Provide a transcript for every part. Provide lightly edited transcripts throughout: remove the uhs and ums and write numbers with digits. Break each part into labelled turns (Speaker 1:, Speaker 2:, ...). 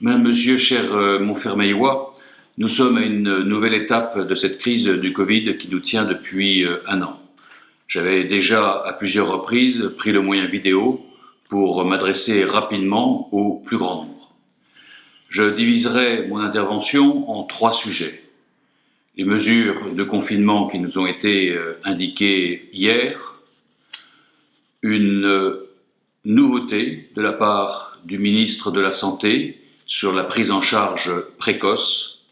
Speaker 1: Madame, Monsieur, cher Montfermeillois, nous sommes à une nouvelle étape de cette crise du Covid qui nous tient depuis un an. J'avais déjà à plusieurs reprises pris le moyen vidéo pour m'adresser rapidement au plus grand nombre. Je diviserai mon intervention en trois sujets. Les mesures de confinement qui nous ont été indiquées hier, une nouveauté de la part du ministre de la Santé sur la prise en charge précoce,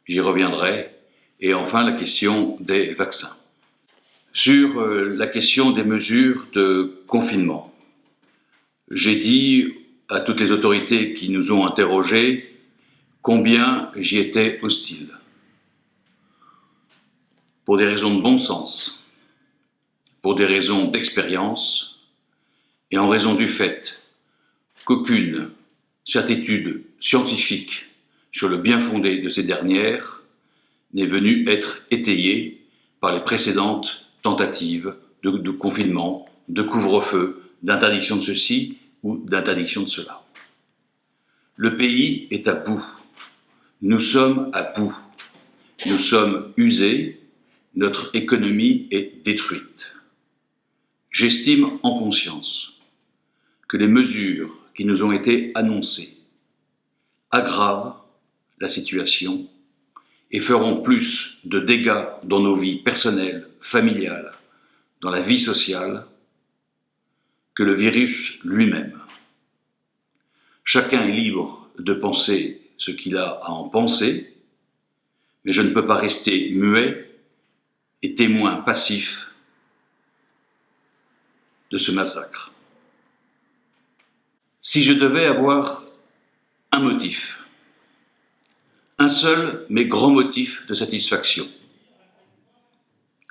Speaker 1: j'y reviendrai, et enfin la question des vaccins. Sur la question des mesures de confinement, j'ai dit à toutes les autorités qui nous ont interrogés combien j'y étais hostile. Pour des raisons de bon sens, pour des raisons d'expérience, et en raison du fait qu'aucune certitude scientifique sur le bien fondé de ces dernières n'est venue être étayée par les précédentes tentatives de confinement, de couvre-feu, d'interdiction de ceci ou d'interdiction de cela. Le pays est à bout. Nous sommes à bout. Nous sommes usés. Notre économie est détruite. J'estime en conscience que les mesures qui nous ont été annoncées aggravent la situation et feront plus de dégâts dans nos vies personnelles, familiales, dans la vie sociale, que le virus lui-même. Chacun est libre de penser ce qu'il a à en penser, mais je ne peux pas rester muet et témoin passif de ce massacre. Si je devais avoir un motif, un seul mais grand motif de satisfaction,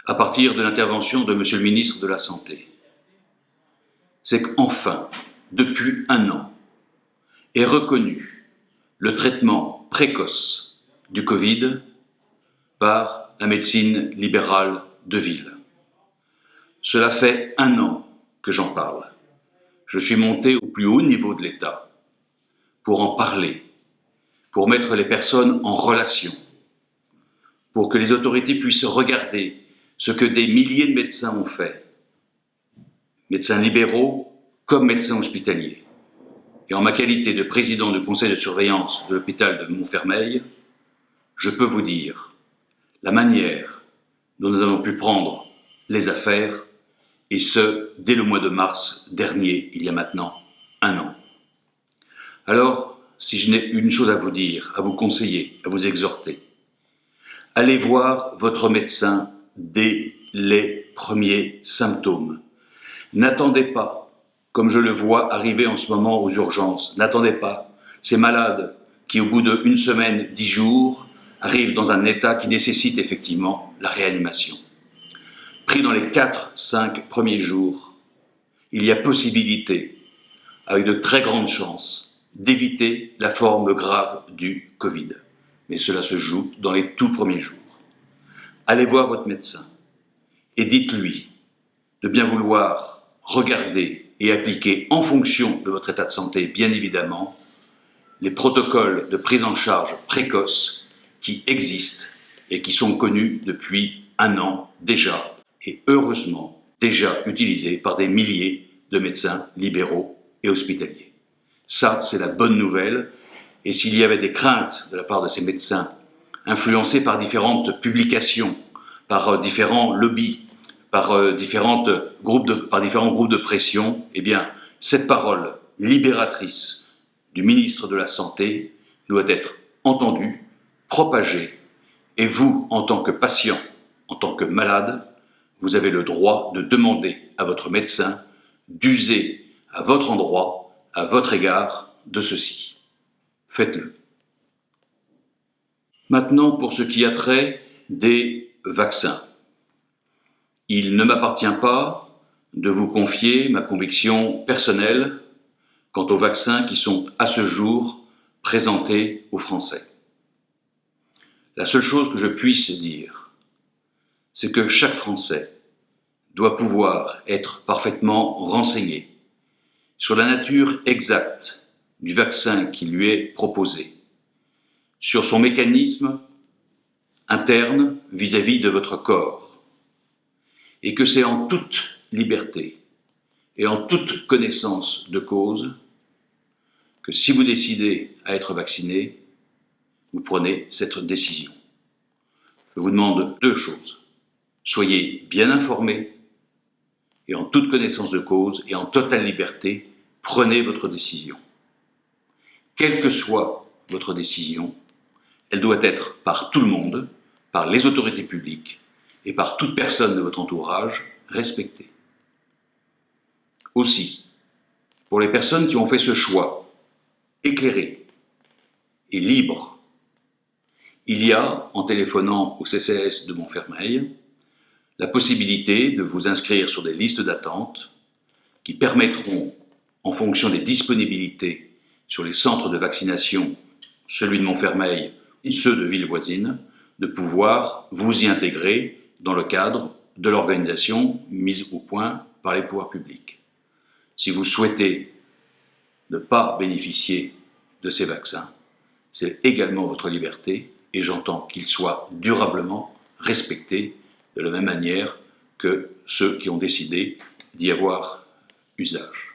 Speaker 1: à partir de l'intervention de Monsieur le ministre de la Santé, c'est qu'enfin, depuis un an, est reconnu le traitement précoce du Covid par la médecine libérale de ville. Cela fait un an que j'en parle. Je suis monté au plus haut niveau de l'État pour en parler, pour mettre les personnes en relation, pour que les autorités puissent regarder ce que des milliers de médecins ont fait, médecins libéraux comme médecins hospitaliers. Et en ma qualité de président du conseil de surveillance de l'hôpital de Montfermeil, je peux vous dire la manière dont nous avons pu prendre les affaires, et ce, dès le mois de mars dernier, il y a maintenant un an. Alors, si je n'ai une chose à vous dire, à vous conseiller, à vous exhorter, allez voir votre médecin dès les premiers symptômes. N'attendez pas, comme je le vois arriver en ce moment aux urgences, n'attendez pas ces malades qui, au bout d'une semaine, 10 jours, arrivent dans un état qui nécessite effectivement la réanimation. Pris dans les 4-5 premiers jours, il y a possibilité, avec de très grandes chances, d'éviter la forme grave du Covid. Mais cela se joue dans les tout premiers jours. Allez voir votre médecin et dites-lui de bien vouloir regarder et appliquer en fonction de votre état de santé, bien évidemment, les protocoles de prise en charge précoce qui existent et qui sont connus depuis un an déjà, et heureusement déjà utilisés par des milliers de médecins libéraux et hospitaliers. Ça, c'est la bonne nouvelle, et s'il y avait des craintes de la part de ces médecins, influencés par différentes publications, par différents lobbies, par différents groupes de pression, eh bien, cette parole libératrice du ministre de la Santé doit être entendue, propagée, et vous, en tant que patient, en tant que malade, vous avez le droit de demander à votre médecin d'user à votre endroit, à votre égard, de ceci. Faites-le. Maintenant, pour ce qui a trait des vaccins. Il ne m'appartient pas de vous confier ma conviction personnelle quant aux vaccins qui sont à ce jour présentés aux Français. La seule chose que je puisse dire, c'est que chaque Français doit pouvoir être parfaitement renseigné sur la nature exacte du vaccin qui lui est proposé, sur son mécanisme interne vis-à-vis de votre corps, et que c'est en toute liberté et en toute connaissance de cause que si vous décidez à être vacciné, vous prenez cette décision. Je vous demande deux choses. Soyez bien informés et en toute connaissance de cause et en totale liberté, prenez votre décision. Quelle que soit votre décision, elle doit être par tout le monde, par les autorités publiques et par toute personne de votre entourage respectée. Aussi, pour les personnes qui ont fait ce choix éclairé et libre, il y a, en téléphonant au CCAS de Montfermeil, la possibilité de vous inscrire sur des listes d'attente qui permettront, en fonction des disponibilités sur les centres de vaccination, celui de Montfermeil et ceux de villes voisines, de pouvoir vous y intégrer dans le cadre de l'organisation mise au point par les pouvoirs publics. Si vous souhaitez ne pas bénéficier de ces vaccins, c'est également votre liberté et j'entends qu'ils soient durablement respectés de la même manière que ceux qui ont décidé d'y avoir usage.